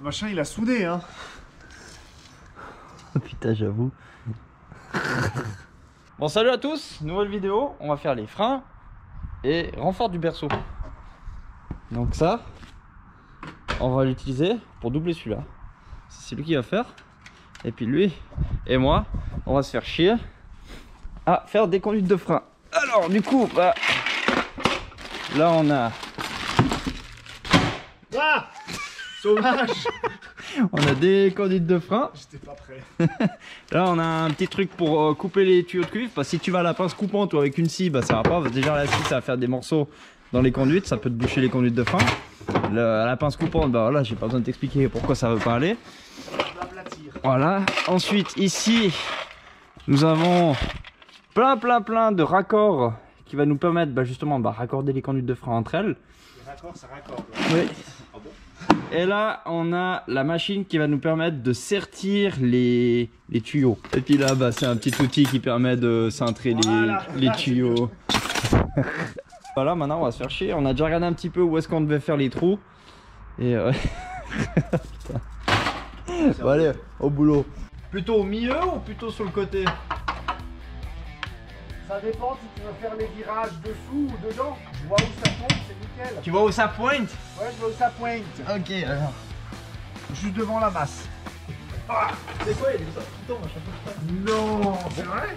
Le machin il a soudé hein. Putain j'avoue. Bon salut à tous, nouvelle vidéo, on va faire les freins et renfort du berceau. Donc ça, on va l'utiliser pour doubler celui-là. C'est lui qui va faire. Et puis lui et moi, on va se faire chier à faire des conduites de frein. Alors du coup, bah, là on a... Ah, sauvage. On a des conduites de frein. J'étais pas prêt. Là on a un petit truc pour couper les tuyaux de cuivre. Parce que si tu vas à la pince coupante ou avec une scie, bah ça va pas. Déjà la scie ça va faire des morceaux dans les conduites. Ça peut te boucher les conduites de frein. La pince coupante, bah voilà, j'ai pas besoin de t'expliquer pourquoi ça veut pas aller. Voilà. Ensuite ici nous avons plein de raccords qui va nous permettre bah, justement raccorder les conduites de frein entre elles. Les raccords ça raccorde. Oui. Ah bon? Et là on a la machine qui va nous permettre de sertir les tuyaux. Et puis là bah, c'est un petit outil qui permet de cintrer voilà, les tuyaux. Voilà, maintenant on va se faire chier. On a déjà regardé un petit peu où est-ce qu'on devait faire les trous. Et bon, allez, au boulot. Plutôt au milieu ou plutôt sur le côté? Ça dépend si tu veux faire les virages dessous ou dedans. Je vois où ça pointe, c'est nickel. Tu vois où ça pointe? Ouais, je vois où ça pointe. Ok, alors. Juste devant la masse. Ah, c'est quoi, il est ça tout le temps à chaque fois? Non, c'est vrai?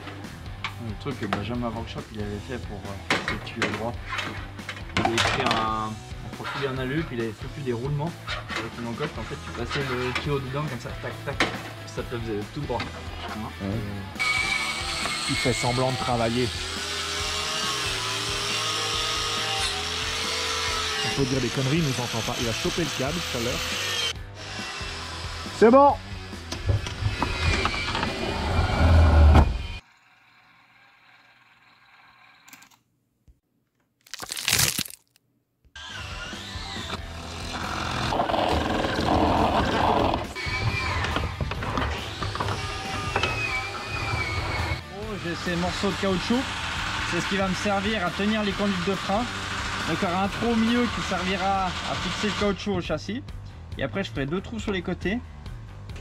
Le truc que Benjamin Workshop il avait fait pour ces tuyaux droits. Il avait écrit un profil en alu, puis il avait fait des roulements avec une encoche. En fait, tu passais le tuyau dedans comme ça, tac tac, ça te faisait tout droit. Ouais. Il fait semblant de travailler. On peut dire des conneries, il nous entend pas. Il a chopé le câble tout à l'heure. C'est bon. J'ai ces morceaux de caoutchouc, c'est ce qui va me servir à tenir les conduites de frein. Donc il y aura un trou au milieu qui servira à fixer le caoutchouc au châssis. Et après je ferai deux trous sur les côtés.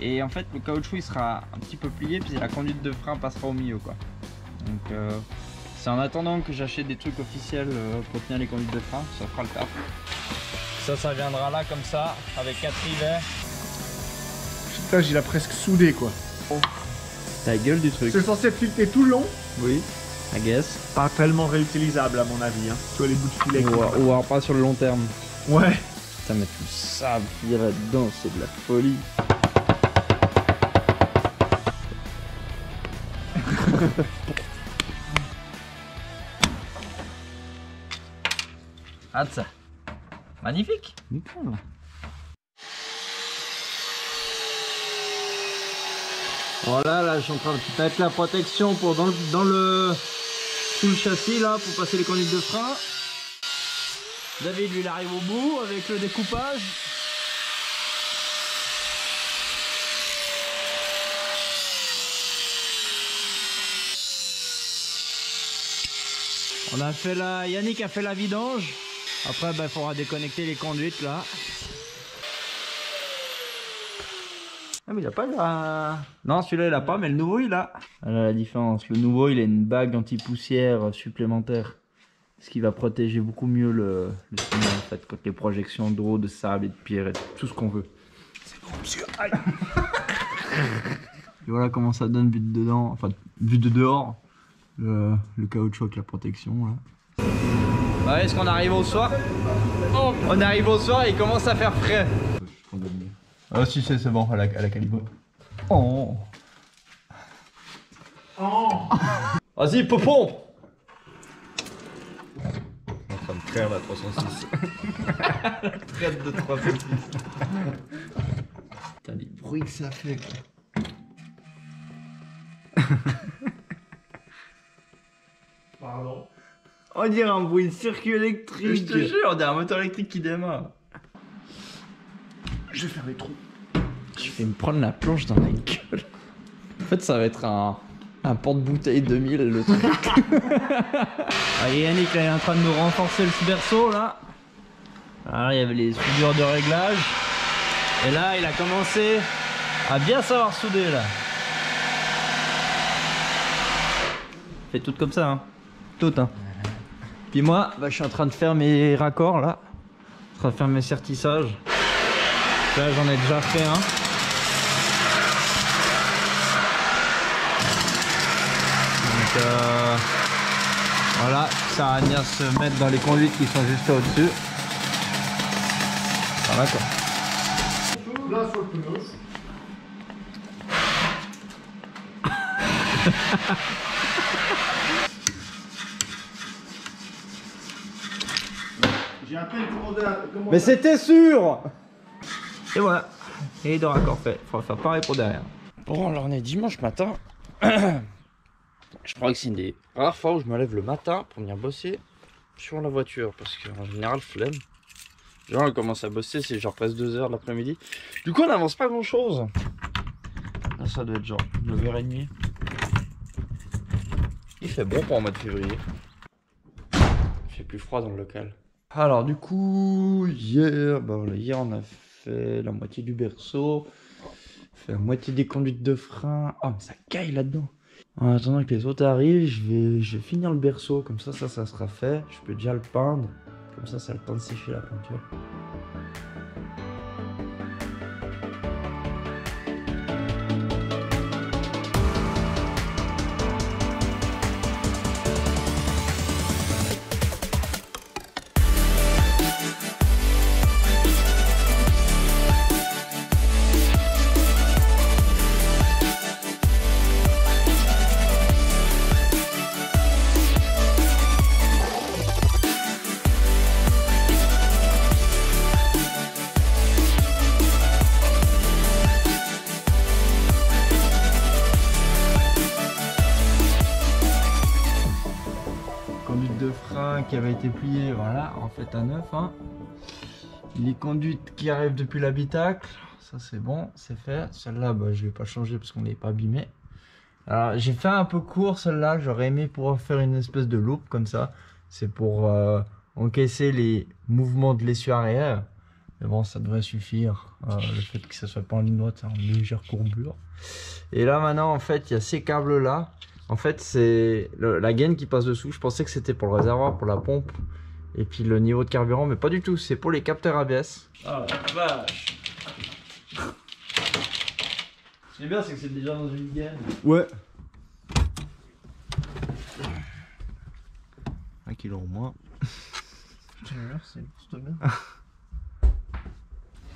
Et en fait le caoutchouc il sera un petit peu plié, puis la conduite de frein passera au milieu quoi. Donc c'est en attendant que j'achète des trucs officiels pour tenir les conduites de frein, ça fera le taf. Ça viendra là comme ça, avec 4 rivets. Putain, il a presque soudé quoi. Oh. Ta gueule du truc. C'est censé être fileté tout le long. Oui, I guess. Pas tellement réutilisable à mon avis. Hein. Tu vois les bouts de filet. Ou alors pas sur le long terme. Ouais. Putain mais tout ça qu'il y a là-dedans, c'est de la folie. Ah ça. Magnifique. Nickel. Voilà, là je suis en train de mettre la protection pour sous le châssis là pour passer les conduites de frein. David lui il arrive au bout avec le découpage. On a fait Yannick a fait la vidange. Après il faudra déconnecter les conduites là. Ah mais il a pas la... Non celui-là il a pas mais le nouveau il a. Voilà la différence, le nouveau il a une bague anti-poussière supplémentaire. Ce qui va protéger beaucoup mieux le ciment en fait contre les projections d'eau, de sable et de pierre et tout ce qu'on veut. C'est bon monsieur. Aïe. Et voilà comment ça donne vu de dedans, enfin vu de dehors, le caoutchouc avec la protection là. Bah est-ce qu'on arrive au soir? Oh, on arrive au soir et il commence à faire frais. Ah si c'est bon, à la calibre. Oh. Oh. Vas-y, popon. En train de traire la 306. La traite de 306. Putain, les bruits que ça fait quoi. Pardon. On dirait un bruit de circuit électrique. Je te jure, on dirait un moteur électrique qui démarre. Je vais faire les trous. Je vais me prendre la planche dans la gueule. En fait, ça va être un porte-bouteille 2000 le truc. Allez, Yannick là, il est en train de nous renforcer le berceau là. Alors, il y avait les soudures de réglage. Et là, il a commencé à bien savoir souder là. Fait tout comme ça, hein. Tout, hein. Puis moi, bah, je suis en train de faire mes raccords là. En train de faire mes sertissages. Là, j'en ai déjà fait un. Donc voilà, ça va venir se mettre dans les conduites qui sont juste au-dessus. Voilà quoi. Là sur le pneu. J'ai à peine commandé un... Mais c'était sûr. Et voilà. Et de raccord fait. Il faudra faire pareil pour derrière. Bon, alors on est dimanche matin. Je crois que c'est une des rares fois où je me lève le matin pour venir bosser sur la voiture. Parce qu'en général, flemme. Genre, on commence à bosser, c'est genre presque 2 h de l'après-midi. Du coup, on n'avance pas grand-chose. Là, ça doit être genre 9 h 30. Il fait bon pour en mois de février. Il fait plus froid dans le local. Alors du coup, hier, bah voilà, hier on a fait la moitié du berceau, fait la moitié des conduites de frein. Oh mais ça caille là-dedans. En attendant que les autres arrivent, je vais finir le berceau, comme ça sera fait. Je peux déjà le peindre, comme ça a le temps de sécher la peinture. De frein qui avait été plié, voilà, en fait à neuf, hein. Les conduites qui arrivent depuis l'habitacle, ça c'est bon, c'est fait. Celle-là, bah, je vais pas changer parce qu'on n'est pas abîmé. Alors j'ai fait un peu court celle-là, j'aurais aimé pouvoir faire une espèce de loupe comme ça. C'est pour encaisser les mouvements de l'essieu arrière. Mais bon, ça devrait suffire. Le fait que ça soit pas en ligne droite, c'est en légère courbure. Et là maintenant, en fait, il y a ces câbles là. En fait, c'est la gaine qui passe dessous. Je pensais que c'était pour le réservoir, pour la pompe et puis le niveau de carburant, mais pas du tout. C'est pour les capteurs ABS. Ah la vache! Ce qui est bien, c'est que c'est déjà dans une gaine. Ouais. 1 kg au moins. Merci, c'est bien.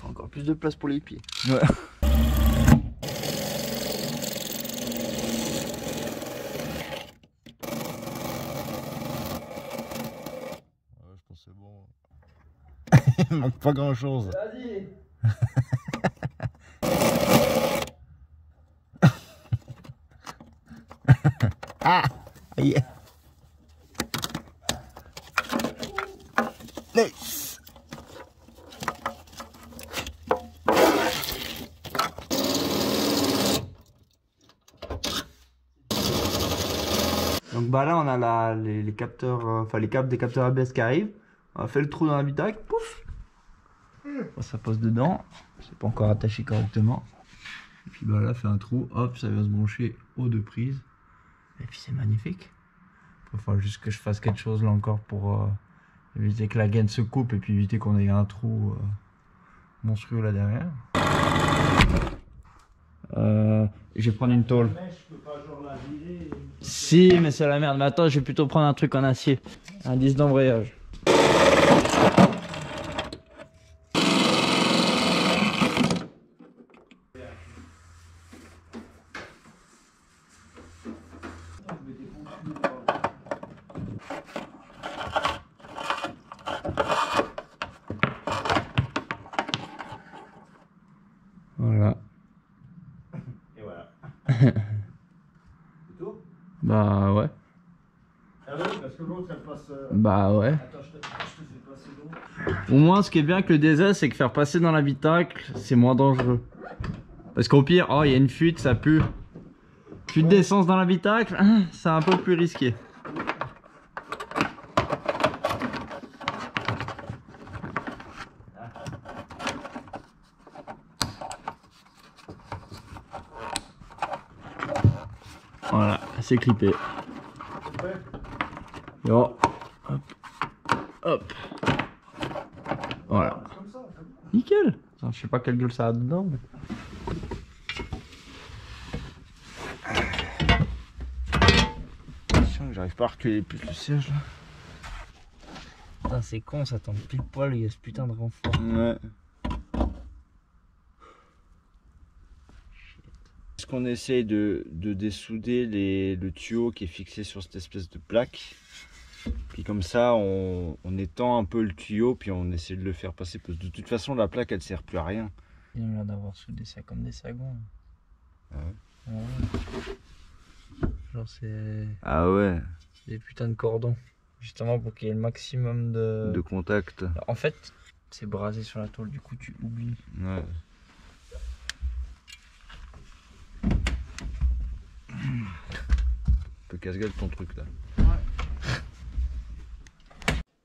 Encore plus de place pour les pieds. Ouais. C'est bon. Il manque pas grand chose. Vas-y. Ah yeah. Nice. Donc bah là on a les capteurs, enfin les câbles des capteurs ABS qui arrivent. On a fait le trou dans l'habitacle, pouf, ça passe dedans, c'est pas encore attaché correctement. Et puis bah là fait un trou, hop, ça vient se brancher aux 2 prises. Et puis c'est magnifique. Il faut juste que je fasse quelque chose là encore pour éviter que la gaine se coupe et puis éviter qu'on ait un trou monstrueux là derrière. Je vais prendre une tôle. Si, mais c'est la merde. Mais attends, je vais plutôt prendre un truc en acier. Un disque d'embrayage. Voilà. Et voilà. C'est tout? Bah ouais. Ah oui, parce que l'autre elle passe. Bah ouais. Attends, je te fais passer l'eau. Au moins, ce qui est bien avec le diesel, c'est que faire passer dans l'habitacle, c'est moins dangereux. Parce qu'au pire, oh, il y a une fuite, ça pue. Fuite d'essence dans l'habitacle, c'est un peu plus risqué. Voilà, c'est clippé. Yo. Hop. Hop. Voilà. Nickel. Attends, je sais pas quelle gueule ça a dedans. Mais... J'arrive pas à reculer plus le siège là. Putain, c'est con, ça tombe pile poil, il y a ce putain de renfort. Ouais. Est-ce qu'on essaye de dessouder le tuyau qui est fixé sur cette espèce de plaque? Puis comme ça, on étend un peu le tuyau, puis on essaie de le faire passer. Parce que de toute façon, la plaque, elle sert plus à rien. Il a l'air d'avoir soudé ça comme des sagons. Ah ouais. Ouais. Genre c'est... Ah ouais. Des putains de cordons. Justement pour qu'il y ait le maximum De contact. En fait, c'est brasé sur la tôle, du coup tu oublies. Ouais. Un peu casse-gueule ton truc là.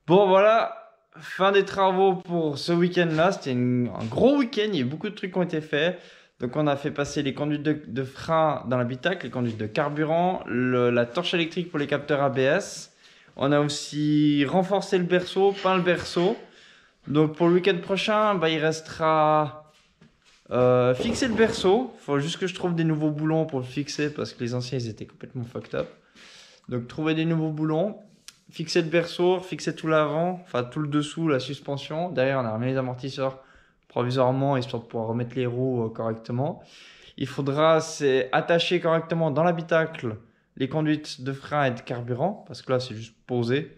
Bon voilà, fin des travaux pour ce week-end là. C'était un gros week-end, il y a eu beaucoup de trucs qui ont été faits. Donc on a fait passer les conduites de frein dans l'habitacle, les conduites de carburant, la torche électrique pour les capteurs ABS. On a aussi renforcé le berceau, peint le berceau. Donc pour le week-end prochain, bah, il restera fixer le berceau. Il faut juste que je trouve des nouveaux boulons pour le fixer parce que les anciens ils étaient complètement fucked up. Donc trouver des nouveaux boulons, fixer le berceau, fixer tout l'avant, enfin tout le dessous, la suspension. Derrière on a remis les amortisseurs provisoirement histoire de pouvoir remettre les roues correctement. Il faudra attacher correctement dans l'habitacle les conduites de frein et de carburant parce que là c'est juste posé.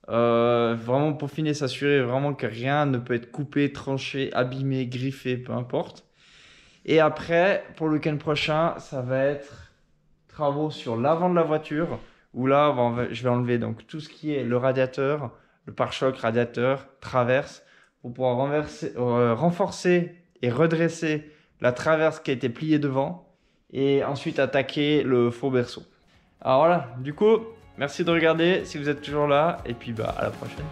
Vraiment peaufiner, s'assurer vraiment que rien ne peut être coupé, tranché, abîmé, griffé, peu importe. Et après pour le week-end prochain ça va être travaux sur l'avant de la voiture où là je vais enlever donc tout ce qui est le radiateur, le pare-choc, radiateur, traverse pour pouvoir renforcer et redresser la traverse qui a été pliée devant et ensuite attaquer le faux berceau. Alors voilà, du coup, merci de regarder si vous êtes toujours là et puis bah à la prochaine.